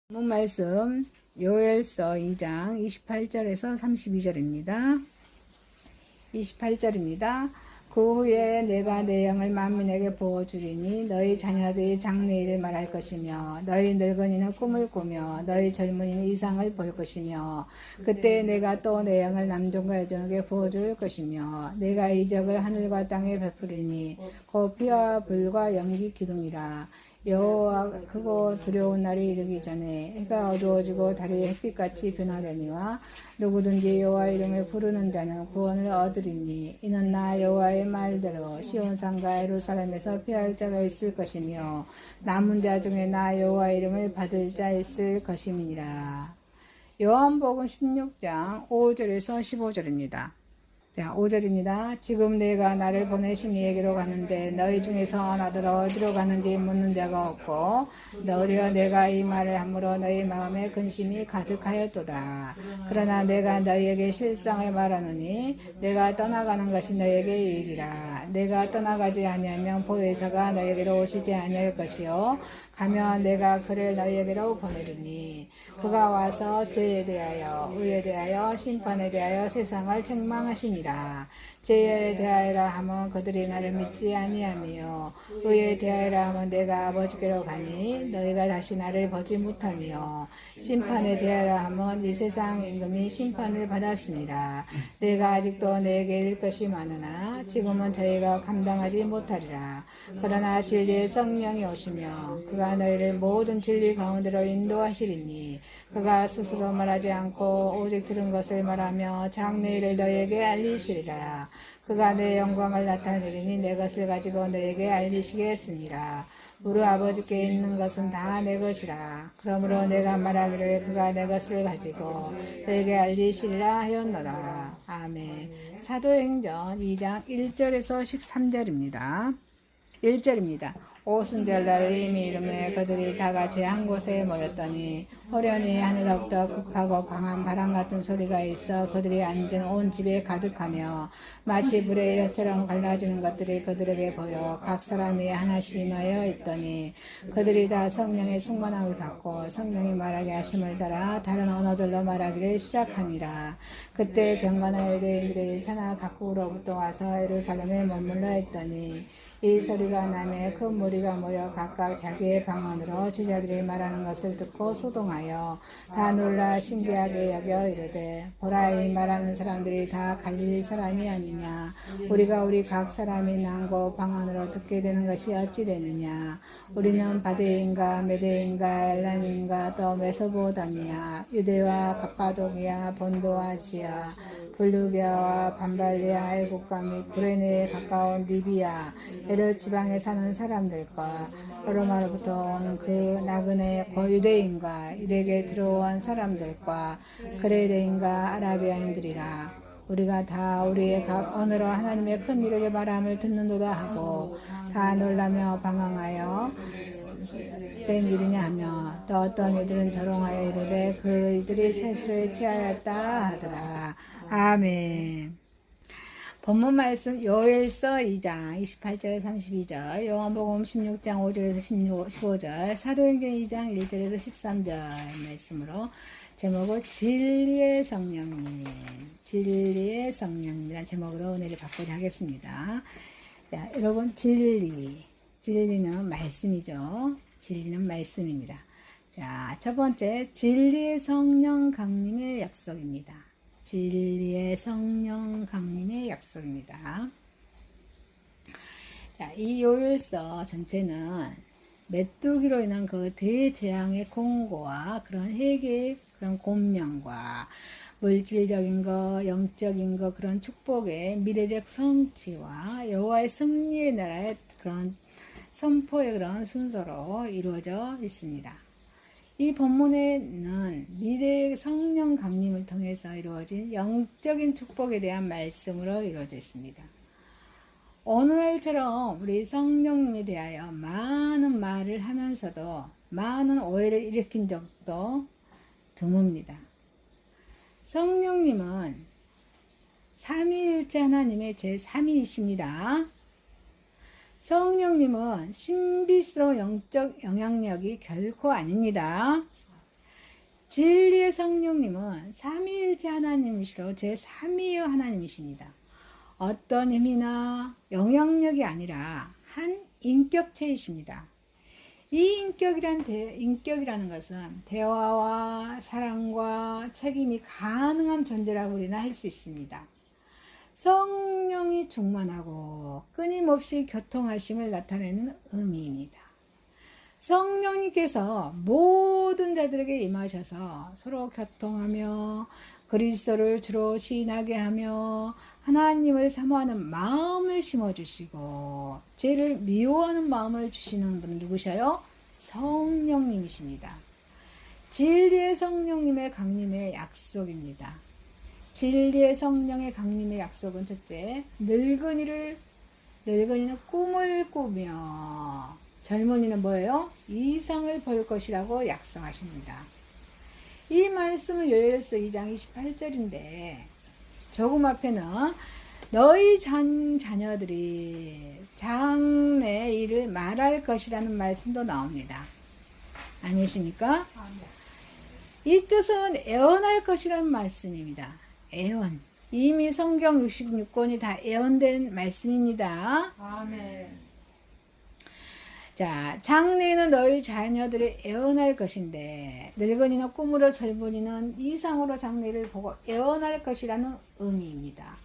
본문 말씀 요엘서 2장 28절에서 32절입니다. 28절입니다. 그 후에 내가 내 영을 만민에게 부어주리니 너희 자녀들이 장래일을 말할 것이며 너희 늙은이는 꿈을 꾸며 너희 젊은이는 이상을 볼 것이며 그때 내가 또 내 영을 남종과 여종에게 부어줄 것이며 내가 이적을 하늘과 땅에 베푸리니 곧 피와 불과 연기 기둥이라. 여호와 크고 두려운 날이 이르기 전에 해가 어두워지고 달이 햇빛같이 변하려니와 누구든지 여호와 이름을 부르는 자는 구원을 얻으리니 이는 나 여호와의 말대로 시온산과 예루살렘에서 피할 자가 있을 것이며 남은 자 중에 나 여호와 이름을 받을 자 있을 것임이니라. 요한복음 16장 5절에서 15절입니다. 자, 5절입니다. 지금 내가 나를 보내신 이에게로 가는데 너희 중에서 나더러 어디로 가는지 묻는 자가 없고 너희여 내가 이 말을 함으로 너희 마음에 근심이 가득하였도다. 그러나 내가 너희에게 실상을 말하노니 내가 떠나가는 것이 너희에게 유익이라. 내가 떠나가지 아니하면 보혜사가 너희에게로 오시지 아니할 것이요 가면 내가 그를 너희에게로 보내리니 그가 와서 죄에 대하여 의에 대하여 심판에 대하여 세상을 책망하시니라. 죄에 대하여라 하면 그들이 나를 믿지 아니하며 의에 대하여라 하면 내가 아버지께로 가니 너희가 다시 나를 보지 못하며 심판에 대하여라 하면 이 세상 임금이 심판을 받았습니다. 내가 아직도 내게 이를 것이 많으나 지금은 저희가 감당하지 못하리라. 그러나 진리의 성령이 오시며 그가 너희를 모든 진리 가운데로 인도하시리니 그가 스스로 말하지 않고 오직 들은 것을 말하며 장래일을 너희에게 알리시리라. 그가 내 영광을 나타내리니 내 것을 가지고 너희에게 알리시겠습니다. 우리 아버지께 있는 것은 다 내 것이라. 그러므로 내가 말하기를 그가 내 것을 가지고 너희에게 알리시리라 하였노라. 아멘. 사도행전 2장 1절에서 13절입니다. 1절입니다. 오순절날에 이미 이름에 그들이 다같이 한 곳에 모였더니 호련히 하늘로부터 급하고 강한 바람 같은 소리가 있어 그들이 앉은 온 집에 가득하며 마치 불의 엿처럼 갈라지는 것들이 그들에게 보여 각 사람이 하나씩 임하여 있더니 그들이 다 성령의 충만함을 받고 성령이 말하게 하심을 따라 다른 언어들로 말하기를 시작하니라. 그때 경건한 유대인들이 천하 각국으로부터 와서 예루살렘에 머물러 있더니 이 소리가 나매 큰 무리가 모여 각각 자기의 방언으로 제자들이 말하는 것을 듣고 소동하여 다 놀라 신기하게 여겨 이르되 보라 이 말하는 사람들이 다 갈릴리 사람이 아니냐. 우리가 우리 각 사람이 난고 방언으로 듣게 되는 것이 어찌 되느냐. 우리는 바데인가 메데인가 엘람인가 또 메소보다미아 유대와 갑바도기아 본도와 아시아 불루기아와 반발리아 애국과 및 구레네에 가까운 리비아 에르 지방에 사는 사람들과 로마로부터 온 그 나그네 고유대인과 이에게 들어온 사람들과 그레데인과 아라비아인들이라. 우리가 다 우리의 각 언어로 하나님의 큰 일을 말함을 듣는도다 하고 다 놀라며 방황하여 된 일이냐 하며 또 어떤 이들은 조롱하여 이르되 그 이들이 세수에 취하였다 하더라. 아멘. 본문 말씀 요엘서 2장 28절에서 32절, 요한복음 16장 5절에서 15절, 사도행전 2장 1절에서 13절 말씀으로 제목을 진리의 성령님, 진리의 성령이라는 제목으로 은혜를 받고자 하겠습니다. 자, 여러분 진리는 말씀이죠. 진리는 말씀입니다. 자, 첫 번째 진리의 성령 강림의 약속입니다. 진리의 성령 강림의 약속입니다. 자, 이 요일서 전체는 메뚜기로 인한 그 대재앙의 공고와 그런 회개의 그런 권면과 물질적인 거, 영적인 거, 그런 축복의 미래적 성취와 여호와의 승리의 나라의 그런 선포의 그런 순서로 이루어져 있습니다. 이 본문에는 미래의 성령 강림을 통해서 이루어진 영적인 축복에 대한 말씀으로 이루어져 있습니다. 오늘날처럼 우리 성령님에 대하여 많은 말을 하면서도 많은 오해를 일으킨 적도 드뭅니다. 성령님은 삼위일체 하나님의 제3위이십니다. 성령님은 신비스러운 영적 영향력이 결코 아닙니다. 진리의 성령님은 삼위일체 하나님이시로 제3위의 하나님이십니다. 어떤 힘이나 영향력이 아니라 한 인격체이십니다. 이 인격이라는 것은 대화와 사랑과 책임이 가능한 존재라고 우리는 할 수 있습니다. 성령이 충만하고 끊임없이 교통하심을 나타내는 의미입니다. 성령님께서 모든 자들에게 임하셔서 서로 교통하며 그리스도를 주로 시인하게 하며 하나님을 사모하는 마음을 심어주시고 죄를 미워하는 마음을 주시는 분은 누구셔요? 성령님이십니다. 진리의 성령님의 강림의 약속입니다. 진리의 성령의 강림의 약속은 첫째, 늙은이는 꿈을 꾸며 젊은이는 뭐예요? 이상을 볼 것이라고 약속하십니다. 이 말씀은 요엘서 2장 28절인데 조금 앞에는 너희 자녀들이 장래 일을 말할 것이라는 말씀도 나옵니다. 아니십니까? 이 뜻은 애언할 것이라는 말씀입니다. 애언. 이미 성경 66권이 다 애언된 말씀입니다. 아멘. 자, 장래에는 너희 자녀들이 애언할 것인데 늙은이는 꿈으로 젊은이는 이상으로 장래를 보고 애언할 것이라는 의미입니다.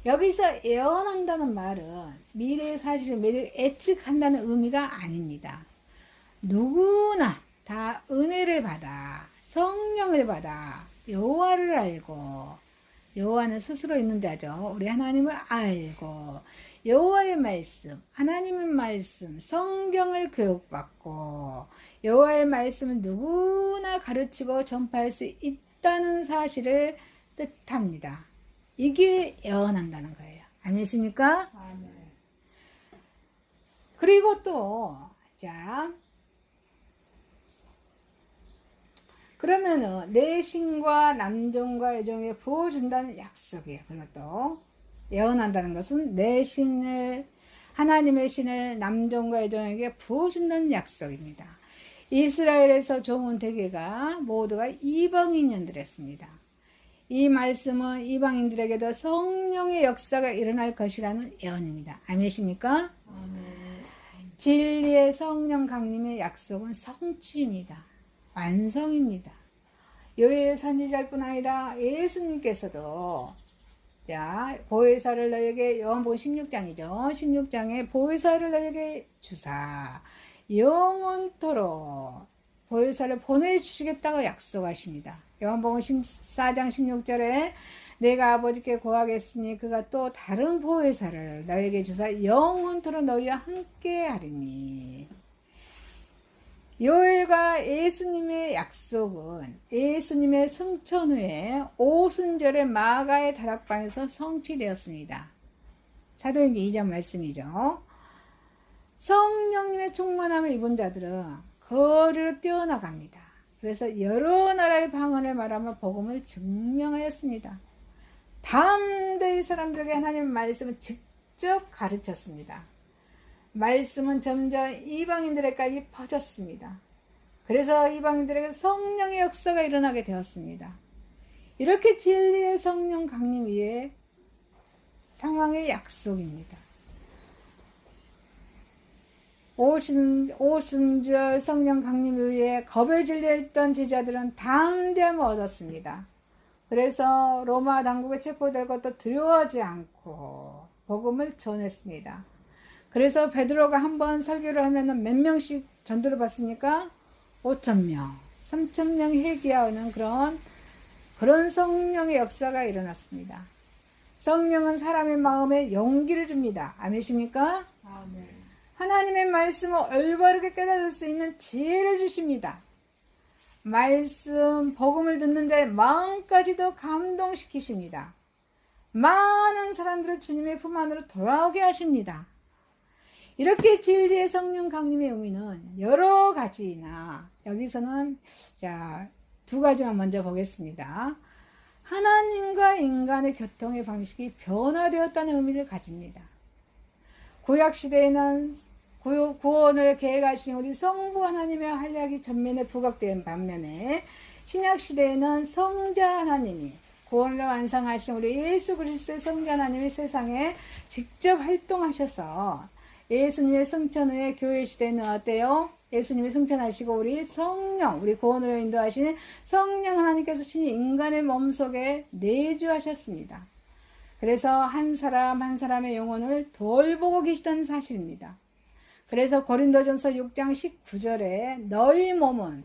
여기서 애언한다는 말은 미래의 사실을 미래를 예측한다는 의미가 아닙니다. 누구나 다 은혜를 받아 성령을 받아 여호와를 알고 여호와는 스스로 있는 자죠. 우리 하나님을 알고 여호와의 말씀, 하나님의 말씀, 성경을 교육받고 여호와의 말씀을 누구나 가르치고 전파할 수 있다는 사실을 뜻합니다. 이게 예언한다는 거예요. 아니십니까? 아멘. 그리고 또, 자, 그러면은 내 신과 남종과 여종에 부어준다는 약속이에요. 그리고 또 예언한다는 것은 내 신을 하나님의 신을 남종과 여종에게 부어준다는 약속입니다. 이스라엘에서 종은 대개가 모두가 이방인들이었습니다. 이 말씀은 이방인들에게도 성령의 역사가 일어날 것이라는 예언입니다. 아니십니까? 아멘. 진리의 성령 강림의 약속은 성취입니다. 완성입니다. 요엘 선지자뿐 아니라 예수님께서도 자, 보혜사를 너에게 요한복음 16장이죠. 16장에 보혜사를 너에게 주사 영원토록 보혜사를 보내주시겠다고 약속하십니다. 요한복음 14장 16절에 내가 아버지께 구하겠으니 그가 또 다른 보혜사를 너에게 주사 영원토록 너희와 함께 하리니. 요엘과 예수님의 약속은 예수님의 승천 후에 오순절의 마가의 다락방에서 성취되었습니다. 사도행전 2장 말씀이죠. 성령님의 충만함을 입은 자들은 거리를 뛰어나갑니다. 그래서 여러 나라의 방언을 말하며 복음을 증명하였습니다. 담대히 사람들에게 하나님의 말씀을 직접 가르쳤습니다. 말씀은 점점 이방인들에게까지 퍼졌습니다. 그래서 이방인들에게 성령의 역사가 일어나게 되었습니다. 이렇게 진리의 성령 강림 위에 상황의 약속입니다. 오순절 성령 강림 위에 겁에 질려있던 제자들은 담대함을 얻었습니다. 그래서 로마 당국에 체포될 것도 두려워하지 않고 복음을 전했습니다. 그래서 베드로가 한번 설교를 하면은 몇 명씩 전도를 받습니까? 5,000명, 3,000명 회개하는 그런 성령의 역사가 일어났습니다. 성령은 사람의 마음에 용기를 줍니다. 아멘이십니까? 아멘. 하나님의 말씀을 올바르게 깨달을 수 있는 지혜를 주십니다. 말씀, 복음을 듣는 자의 마음까지도 감동시키십니다. 많은 사람들을 주님의 품 안으로 돌아오게 하십니다. 이렇게 진리의 성령 강림의 의미는 여러 가지나 여기서는 자, 두 가지만 먼저 보겠습니다. 하나님과 인간의 교통의 방식이 변화되었다는 의미를 가집니다. 구약시대에는 구원을 계획하신 우리 성부 하나님의 활약이 전면에 부각된 반면에 신약시대에는 성자 하나님이 구원을 완성하신 우리 예수 그리스도의 성자 하나님이 세상에 직접 활동하셔서 예수님의 승천 후에 교회 시대는 어때요? 예수님이 승천하시고 우리 성령, 우리 구원으로 인도하시는 성령 하나님께서 신이 인간의 몸속에 내주하셨습니다. 그래서 한 사람 한 사람의 영혼을 돌보고 계시다는 사실입니다. 그래서 고린도전서 6장 19절에 너희 몸은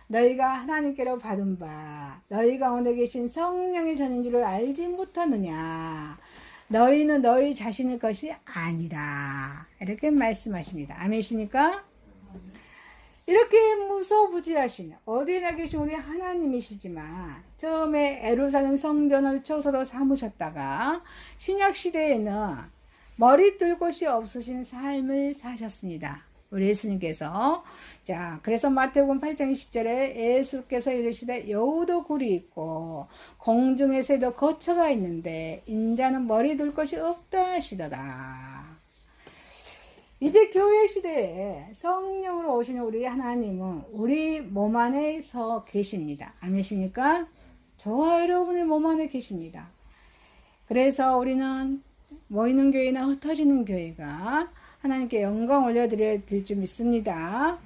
너희가 하나님께로 받은 바 너희 가운데 계신 성령의 전인 줄을 알지 못하느냐. 너희는 너희 자신의 것이 아니라. 이렇게 말씀하십니다. 아멘이십니까? 이렇게 무소부지하신 어디나 계신 우리 하나님이시지만 처음에 예루살렘 성전을 처소로 삼으셨다가 신약시대에는 머리 뜰 곳이 없으신 삶을 사셨습니다. 우리 예수님께서. 자, 그래서 마태복음 8장 20절에 예수께서 이르시되 여우도 굴이 있고 공중에서도 거처가 있는데 인자는 머리 둘 곳이 없다 하시더라. 이제 교회 시대에 성령으로 오시는 우리 하나님은 우리 몸 안에 서 계십니다. 아멘이십니까? 저와 여러분의 몸 안에 계십니다. 그래서 우리는 모이는 교회나 흩어지는 교회가 하나님께 영광 올려드려야 될 줄 믿습니다.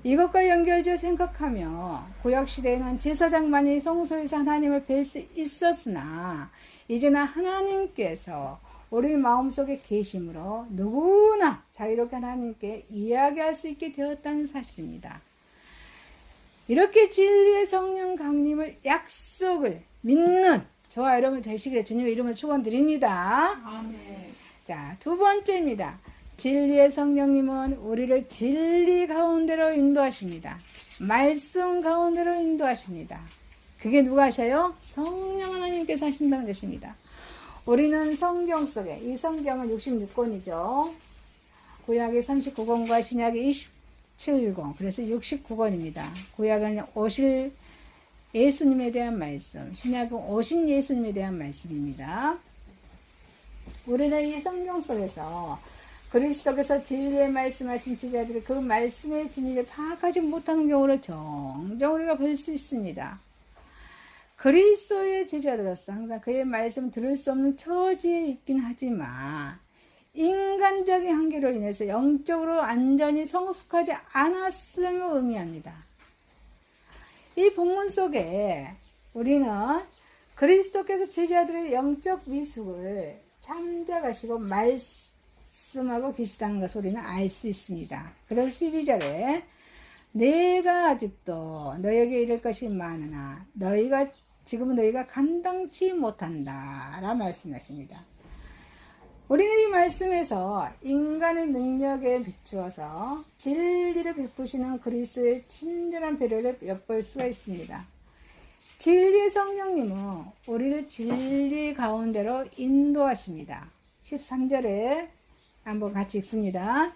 이것과 연결지어 생각하며 구약시대에는 제사장만이 성소에서 하나님을 뵐 수 있었으나 이제는 하나님께서 우리 마음속에 계심으로 누구나 자유롭게 하나님께 이야기할 수 있게 되었다는 사실입니다. 이렇게 진리의 성령 강림을 약속을 믿는 저와 여러분 되시기를 주님의 이름으로 축원드립니다. 아멘. 자, 두 번째입니다. 진리의 성령님은 우리를 진리 가운데로 인도하십니다. 말씀 가운데로 인도하십니다. 그게 누가 하셔요? 성령 하나님께서 하신다는 것입니다. 우리는 성경 속에, 이 성경은 66권이죠. 구약의 39권과 신약의 27권, 그래서 69권입니다. 구약은 오실 예수님에 대한 말씀, 신약은 오신 예수님에 대한 말씀입니다. 우리는 이 성경 속에서 그리스도께서 진리의 말씀하신 제자들이 그 말씀의 진리를 파악하지 못하는 경우를 종종 우리가 볼 수 있습니다. 그리스도의 제자들로서 항상 그의 말씀을 들을 수 없는 처지에 있긴 하지만 인간적인 한계로 인해서 영적으로 완전히 성숙하지 않았음을 의미합니다. 이 본문 속에 우리는 그리스도께서 제자들의 영적 미숙을 참작하시고 말씀하고 계시다는 것을 우리는 알 수 있습니다. 그래서 12절에 내가 아직도 너에게 이를 것이 많으나 지금은 너희가 감당치 못한다 라 말씀하십니다. 우리는 이 말씀에서 인간의 능력에 비추어서 진리를 베푸시는 그리스도의 친절한 배려를 엿볼 수가 있습니다. 진리의 성령님은 우리를 진리 가운데로 인도하십니다. 13절에 한번 같이 읽습니다.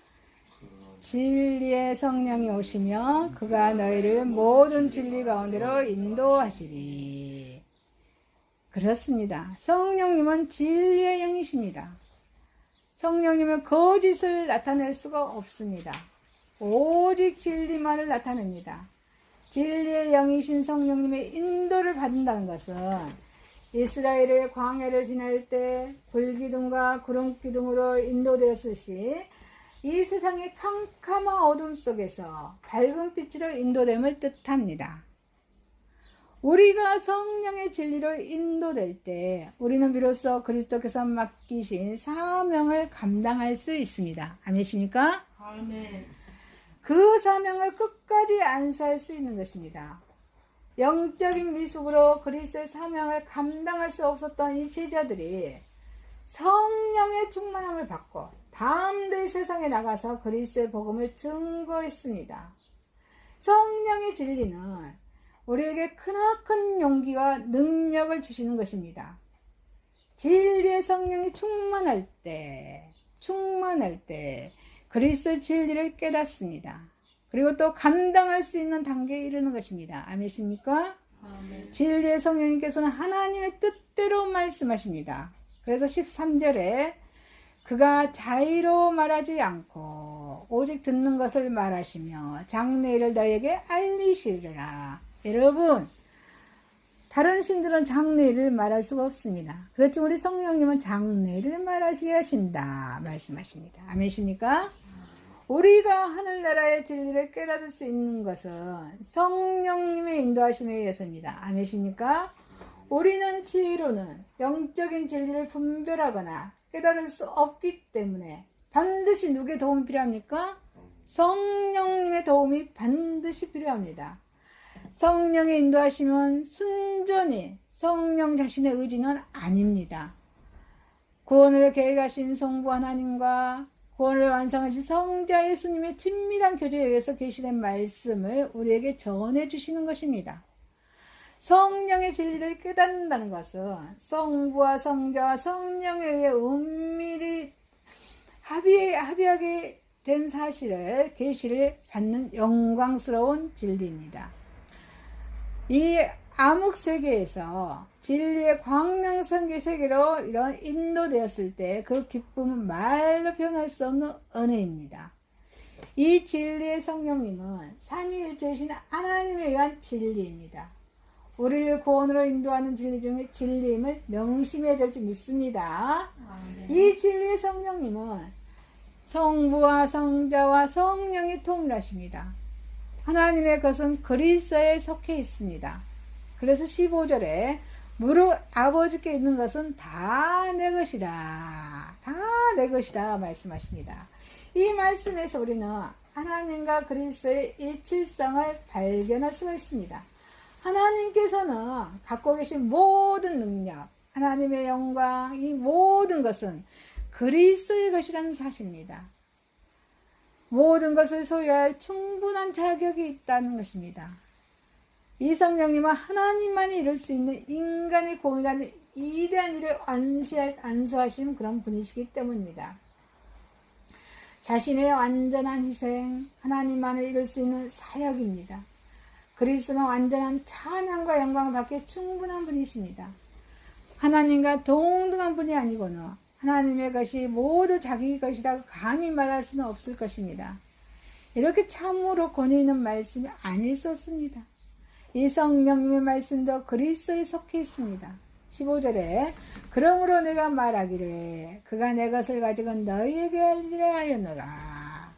진리의 성령이 오시며 그가 너희를 모든 진리 가운데로 인도하시리. 그렇습니다. 성령님은 진리의 영이십니다. 성령님은 거짓을 나타낼 수가 없습니다. 오직 진리만을 나타냅니다. 진리의 영이신 성령님의 인도를 받는다는 것은 이스라엘의 광야를 지날 때 불기둥과 구름기둥으로 인도되었을 시 이 세상의 캄캄한 어둠 속에서 밝은 빛으로 인도됨을 뜻합니다. 우리가 성령의 진리로 인도될 때 우리는 비로소 그리스도께서 맡기신 사명을 감당할 수 있습니다. 아멘이십니까? 아멘. 그 사명을 끝까지 안수할 수 있는 것입니다. 영적인 미숙으로 그리스도의 사명을 감당할 수 없었던 이 제자들이 성령의 충만함을 받고 담대히 세상에 나가서 그리스도의 복음을 증거했습니다. 성령의 진리는 우리에게 크나큰 용기와 능력을 주시는 것입니다. 진리의 성령이 충만할 때 그리스도의 진리를 깨닫습니다. 그리고 또 감당할 수 있는 단계에 이르는 것입니다. 아멘이십니까? 아멘. 진리의 성령님께서는 하나님의 뜻대로 말씀하십니다. 그래서 13절에 그가 자의로 말하지 않고 오직 듣는 것을 말하시며 장래일을 너에게 알리시리라. 여러분, 다른 신들은 장래일을 말할 수가 없습니다. 그렇지만 우리 성령님은 장래일을 말하시게 하신다 말씀하십니다. 아멘이십니까? 우리가 하늘나라의 진리를 깨닫을 수 있는 것은 성령님의 인도하심에 의해서입니다. 아멘이십니까? 우리는 지혜로는 영적인 진리를 분별하거나 깨달을 수 없기 때문에 반드시 누구의 도움이 필요합니까? 성령님의 도움이 반드시 필요합니다. 성령의 인도하시면 순전히 성령 자신의 의지는 아닙니다. 구원을 계획하신 성부 하나님과 구원을 완성하신 성자 예수님의 친밀한 교제에 의해서 계시된 말씀을 우리에게 전해주시는 것입니다. 성령의 진리를 깨닫는다는 것은 성부와 성자와 성령에 의해 은밀히 합의하게 된 사실을 계시를 받는 영광스러운 진리입니다. 이 암흑세계에서 진리의 광명성계 세계로 이런 인도되었을 때 그 기쁨은 말로 표현할 수 없는 은혜입니다. 이 진리의 성령님은 삼위일체이신 하나님에 의한 진리입니다. 우리를 구원으로 인도하는 진리 중에 진리임을 명심해야 될지 믿습니다. 이 진리의 성령님은 성부와 성자와 성령이 통일하십니다. 하나님의 것은 그리스도에 속해 있습니다. 그래서 15절에 무릇 아버지께 있는 것은 다 내 것이다. 다 내 것이다 말씀하십니다. 이 말씀에서 우리는 하나님과 그리스도의 일치성을 발견할 수가 있습니다. 하나님께서는 갖고 계신 모든 능력, 하나님의 영광, 이 모든 것은 그리스도의 것이라는 사실입니다. 모든 것을 소유할 충분한 자격이 있다는 것입니다. 이 성령님은 하나님만이 이룰 수 있는 인간의 공이라는 위대한 일을 안수하신 그런 분이시기 때문입니다. 자신의 완전한 희생, 하나님만이 이룰 수 있는 사역입니다. 그리스도는 완전한 찬양과 영광을 받기에 충분한 분이십니다. 하나님과 동등한 분이 아니고는 하나님의 것이 모두 자기 것이라고 감히 말할 수는 없을 것입니다. 이렇게 참으로 권위 있는 말씀이 아닐 수 없습니다. 이 성령님의 말씀도 그리스도에 속해 있습니다. 15절에 그러므로 내가 말하기를 그가 내 것을 가지고 너희에게 알리라 하였노라.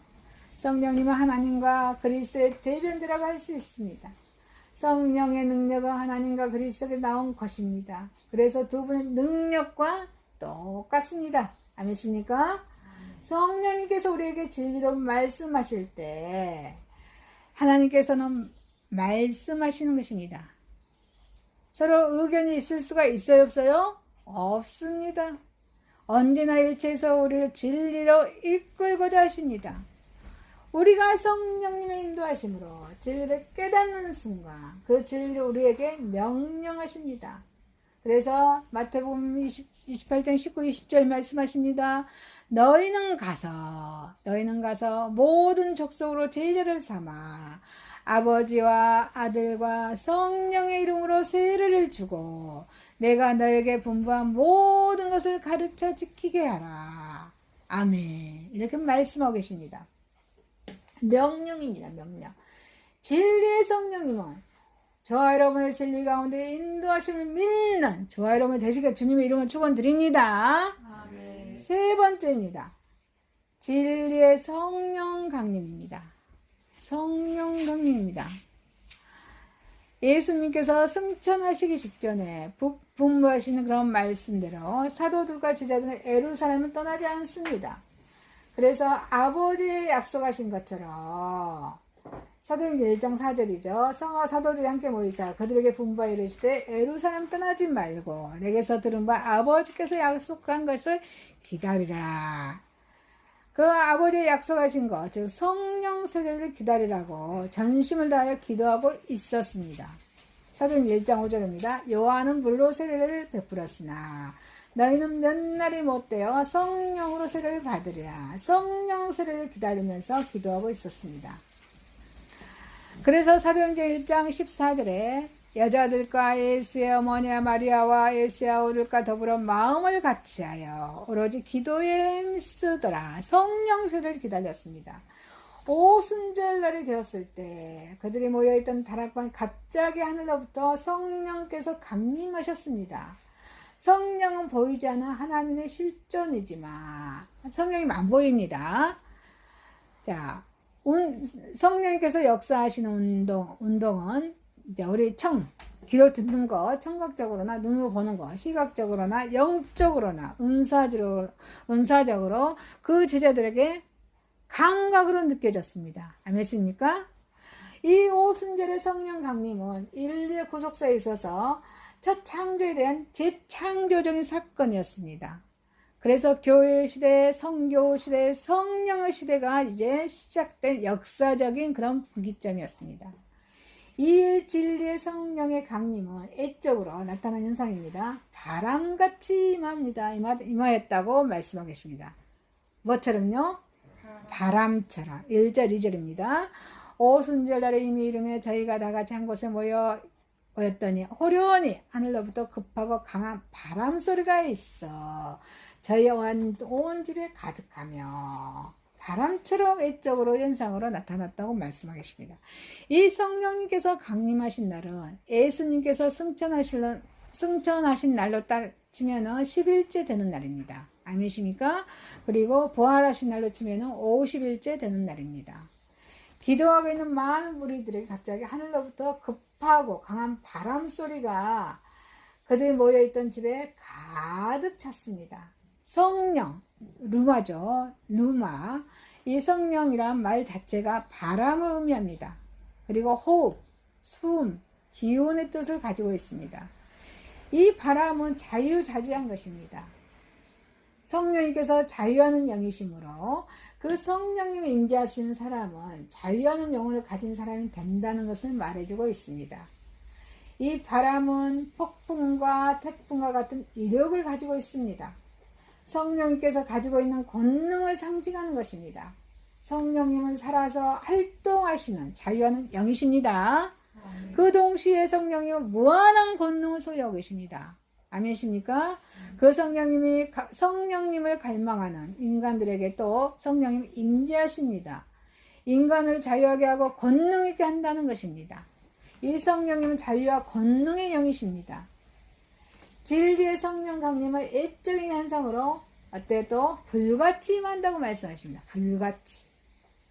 성령님은 하나님과 그리스도의 대변자라고 할 수 있습니다. 성령의 능력은 하나님과 그리스도에 나온 것입니다. 그래서 두 분의 능력과 똑같습니다. 아멘입니까? 성령님께서 우리에게 진리로 말씀하실 때 하나님께서는 말씀하시는 것입니다. 서로 의견이 있을 수가 있어요, 없어요? 없습니다. 언제나 일체에서 우리를 진리로 이끌고자 하십니다. 우리가 성령님의 인도하심으로 진리를 깨닫는 순간 그 진리를 우리에게 명령하십니다. 그래서 마태복음 28장 19, 20절 말씀하십니다. 너희는 가서 모든 족속으로 제자를 삼아 아버지와 아들과 성령의 이름으로 세례를 주고 내가 너에게 분부한 모든 것을 가르쳐 지키게 하라. 아멘. 이렇게 말씀하고 계십니다. 명령입니다. 명령. 진리의 성령님은 저와 여러분의 진리 가운데 인도하심을 믿는 저와 여러분이 되시게 주님의 이름으로 축원드립니다. 아멘. 세 번째입니다. 진리의 성령 강림입니다. 성령 강림입니다. 예수님께서 승천하시기 직전에 분부하시는 그런 말씀대로 사도들과 제자들은 예루살렘을 떠나지 않습니다. 그래서 아버지의 약속하신 것처럼 사도행전 1장 4절이죠. 성화 사도들이 함께 모이사 그들에게 분부하여 이르시되 예루살렘 떠나지 말고 내게서 들은 바 아버지께서 약속한 것을 기다리라. 그 아버지의 약속하신 것, 즉 성령 세례를 기다리라고 전심을 다하여 기도하고 있었습니다. 사도행전 1장 5절입니다. 요한은 물로 세례를 베풀었으나 너희는 몇 날이 못되어 성령으로 세례를 받으리라. 성령 세례를 기다리면서 기도하고 있었습니다. 그래서 사도행전 1장 14절에 여자들과 예수의 어머니와 마리아와 예수의 아우들과 더불어 마음을 같이하여 오로지 기도에 힘쓰더라. 성령 세례를 기다렸습니다. 오순절날이 되었을 때 그들이 모여있던 다락방에 갑자기 하늘로부터 성령께서 강림하셨습니다. 성령은 보이지 않는 하나님의 실존이지만 성령이 안 보입니다. 자, 성령께서 역사하시는 운동은 이제 우리 귀로 듣는 거, 청각적으로나 눈으로 보는 거, 시각적으로나 영적으로나 은사적으로 그 제자들에게 감각으로 느껴졌습니다. 아멘입니까? 이 오순절의 성령 강림은 인류의 구속사에 있어서 첫 창조에 대한 재창조적인 사건이었습니다. 그래서 교회 시대, 성교 시대, 성령의 시대가 이제 시작된 역사적인 그런 분기점이었습니다. 이 진리의 성령의 강림은 애적으로 나타난 현상입니다. 바람같이 임하였다고 말씀하고 계십니다. 뭐처럼요? 바람처럼. 1절 2절입니다. 오순절날에 이미 이름에 저희가 다같이 한 곳에 모였더니 호련히 하늘로부터 급하고 강한 바람소리가 있어 저희 온 집에 가득하며 바람처럼 외적으로 현상으로 나타났다고 말씀하겠습니다. 이 성령님께서 강림하신 날은 예수님께서 승천하신 날로 치면은 10일째 되는 날입니다. 아니십니까? 그리고 부활하신 날로 치면은 50일째 되는 날입니다. 기도하고 있는 많은 무리들에게 갑자기 하늘로부터 급하고 강한 바람 소리가 그들이 모여있던 집에 가득 찼습니다. 성령, 루마죠. 루마. 이 성령이란 말 자체가 바람을 의미합니다. 그리고 호흡, 숨, 기운의 뜻을 가지고 있습니다. 이 바람은 자유자재한 것입니다. 성령님께서 자유하는 영이시므로 그 성령님이 임재하시는 사람은 자유하는 영혼을 가진 사람이 된다는 것을 말해주고 있습니다. 이 바람은 폭풍과 태풍과 같은 이력을 가지고 있습니다. 성령님께서 가지고 있는 권능을 상징하는 것입니다. 성령님은 살아서 활동하시는 자유하는 영이십니다. 그 동시에 성령님은 무한한 권능을 소유하고 계십니다. 아멘이십니까? 그 성령님을 갈망하는 인간들에게 또 성령님이 임재하십니다. 인간을 자유하게 하고 권능 있게 한다는 것입니다. 이 성령님은 자유와 권능의 영이십니다. 진리의 성령 강림을 애적인 현상으로 또 불같이 임한다고 말씀하십니다. 불같이.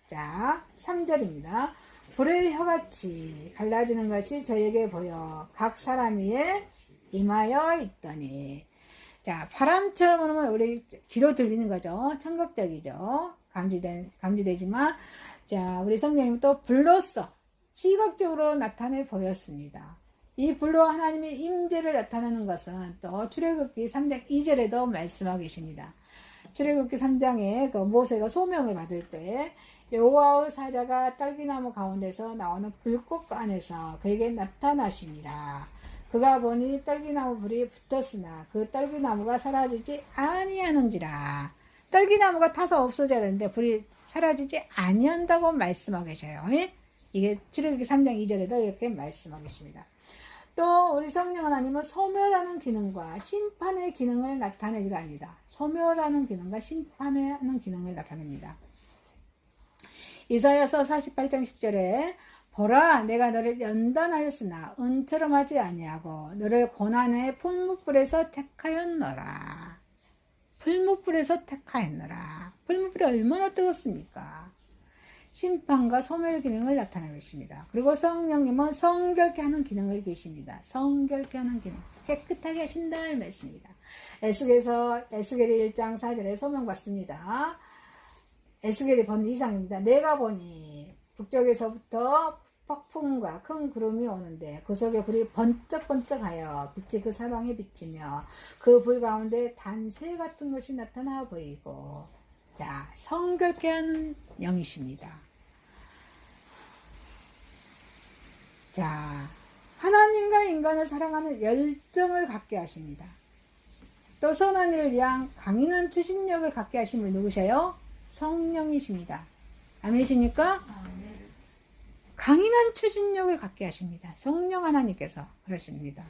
자, 3절입니다. 불의 혀같이 갈라지는 것이 저에게 보여 각 사람 위에 임하여 있더니. 자, 바람처럼 하면 우리 귀로 들리는 거죠. 청각적이죠. 감지되지만, 자, 우리 성령님은 또 불로써 시각적으로 나타내 보였습니다. 이 불로 하나님의 임재를 나타내는 것은 또 출애굽기 3장 2절에도 말씀하고 계십니다. 출애굽기 3장에 그 모세가 소명을 받을 때 여호와의 사자가 딸기나무 가운데서 나오는 불꽃 안에서 그에게 나타나시니라. 그가 보니 딸기나무 불이 붙었으나 그 딸기나무가 사라지지 아니하는지라. 딸기나무가 타서 없어져야 되는데 불이 사라지지 아니한다고 말씀하고 계셔요. 이게 출애굽기 3장 2절에도 이렇게 말씀하고 계십니다. 또 우리 성령 하나님은 소멸하는 기능과 심판의 기능을 나타내기도 합니다. 소멸하는 기능과 심판하는 기능을 나타냅니다. 이사야서 48장 10절에 보라 내가 너를 연단하였으나 은처럼 하지 아니하고 너를 고난의 풀무불에서 택하였노라. 풀무불에서 택하였노라. 풀무불이 얼마나 뜨겁습니까? 심판과 소멸 기능을 나타내고 있습니다. 그리고 성령님은 성결케 하는 기능을 계십니다. 성결케 하는 기능, 깨끗하게 하신다 이 말씀입니다. 에스겔이 1장 4절에 소명받습니다. 에스겔이 본 이상입니다. 내가 보니 북쪽에서부터 폭풍과 큰 구름이 오는데 그 속에 불이 번쩍번쩍하여 빛이 그 사방에 비치며 그 불 가운데 단새 같은 것이 나타나 보이고. 자, 성결케 하는 영이십니다. 자, 하나님과 인간을 사랑하는 열정을 갖게 하십니다. 또 선한 일을 위한 강인한 추진력을 갖게 하신 분 누구세요? 성령이십니다. 아멘이십니까? 강인한 추진력을 갖게 하십니다. 성령 하나님께서 그러십니다.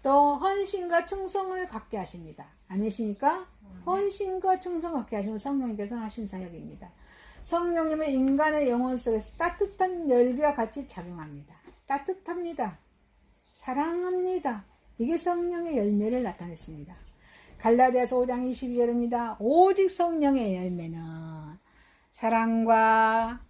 또 헌신과 충성을 갖게 하십니다. 아멘이십니까? 헌신과 충성 갖게 하시고 성령님께서 하신 사역입니다. 성령님은 인간의 영혼 속에서 따뜻한 열기와 같이 작용합니다. 따뜻합니다. 사랑합니다. 이게 성령의 열매를 나타냈습니다. 갈라디아서 5장 22절입니다. 오직 성령의 열매는 사랑과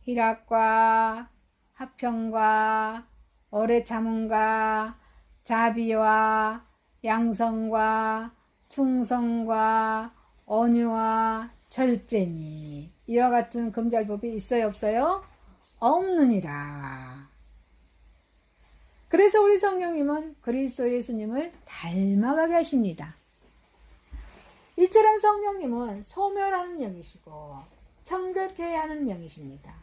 희락과 화평과 오래 참음과 자비와 양성과 충성과 온유와 절제니 이와 같은 금잘법이 있어요 없어요? 없느니라. 그래서 우리 성령님은 그리스도 예수님을 닮아가게 하십니다. 이처럼 성령님은 소멸하는 영이시고 청결케 하는 영이십니다.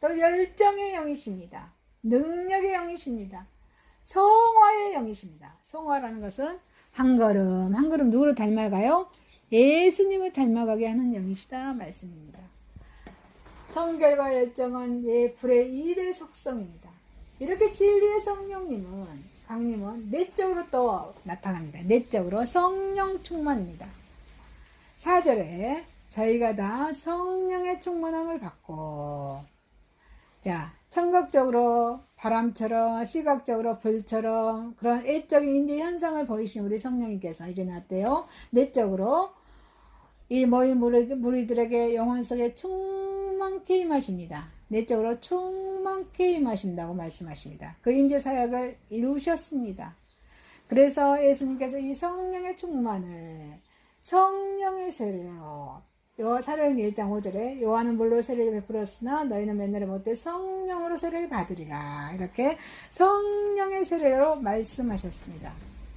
또 열정의 영이십니다. 능력의 영이십니다. 성화의 영이십니다. 성화라는 것은 한 걸음 누구를 닮아가요? 예수님을 닮아가게 하는 영이시다 말씀입니다. 성결과 열정은 불의 2대 속성입니다. 이렇게 진리의 성령님은 강림은 내적으로 또 나타납니다. 내적으로 성령 충만입니다. 4절에 저희가 다 성령의 충만함을 받고 자 청각적으로 바람처럼 시각적으로 불처럼 그런 애적인 인지 현상을 보이신 우리 성령님께서 이제는 어때요? 내적으로 이 모인 무리들에게 영혼 속에 충만케 임하십니다. 내적으로 충만케 임하신다고 말씀하십니다. 그 임재 사역을 이루셨습니다. 그래서 예수님께서 이 성령의 충만을 성령의 세례로 사도행 1장 5절에 요한은 물로 세례를 베풀었으나 너희는 맨날에 못돼 성령으로 세례를 받으리라 이렇게 성령의 세례로 말씀하셨습니다.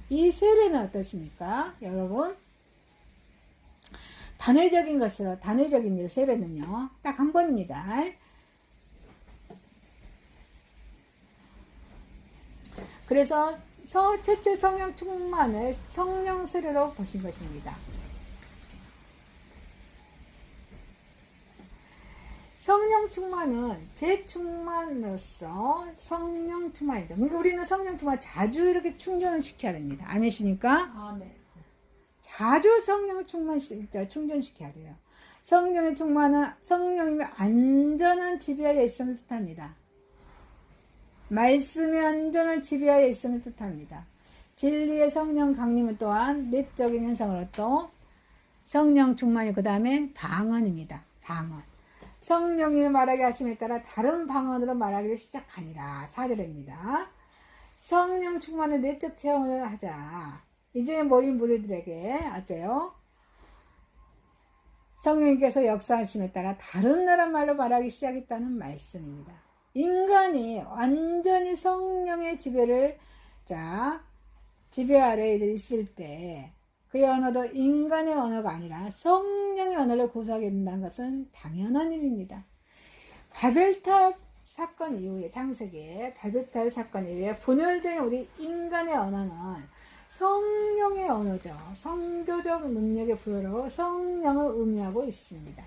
이 세례는 어떻습니까? 여러분 단회적입니다. 세례는요 딱 한 번입니다. 그래서 최초 성령 충만을 성령 세례로 보신 것입니다. 성령 충만은 재충만으로서 성령 충만이다. 그러니까 우리는 성령 충만 자주 이렇게 충전을 시켜야 됩니다. 아니십니까? 아멘. 자주 성령을 충전시켜야 돼요. 성령의 충만은 성령님의 안전한 지배하에 있음을 뜻합니다. 말씀의 안전한 지배하에 있음을 뜻합니다. 진리의 성령 강림은 또한 내적인 현상으로 또 성령 충만이 그 다음에 방언입니다. 방언. 성령님이 말하게 하심에 따라 다른 방언으로 말하기를 시작하니라. 4절입니다. 성령 충만의 내적 체험을 하자. 이제 모인 무리들에게 어때요? 성령님께서 역사하심에 따라 다른 나라 말로 말하기 시작했다는 말씀입니다. 인간이 완전히 성령의 지배 아래에 있을 때 그의 언어도 인간의 언어가 아니라 성령의 언어를 구사하게 된다는 것은 당연한 일입니다. 바벨탑 사건 이후에 창세기의 바벨탑 사건 이후에 분열된 우리 인간의 언어는 성령의 언어죠. 성교적 능력의 부여로 성령을 의미하고 있습니다.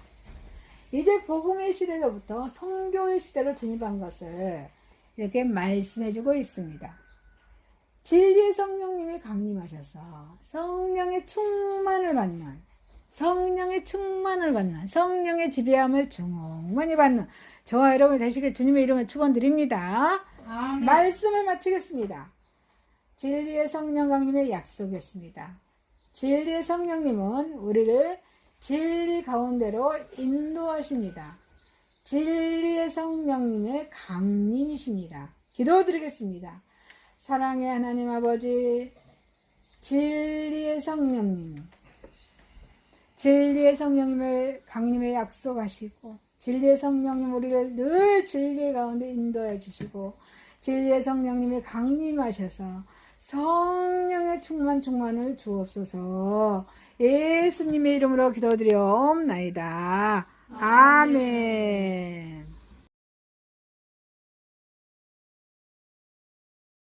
이제 복음의 시대로부터 성교의 시대로 진입한 것을 이렇게 말씀해주고 있습니다. 진리의 성령님이 강림하셔서 성령의 충만을 받는 성령의 지배함을 충만히 받는 저와 여러분이 되시길 주님의 이름을 축원드립니다. 아멘. 말씀을 마치겠습니다. 진리의 성령 강림의 약속이었습니다. 진리의 성령님은 우리를 진리 가운데로 인도하십니다. 진리의 성령님의 강림이십니다. 기도드리겠습니다. 사랑의 하나님 아버지, 진리의 성령님을 강림에 약속하시고 진리의 성령님 우리를 늘 진리 가운데 인도해 주시고 진리의 성령님이 강림하셔서 성령의 충만을 주옵소서. 예수님의 이름으로 기도드리옵나이다. 아멘.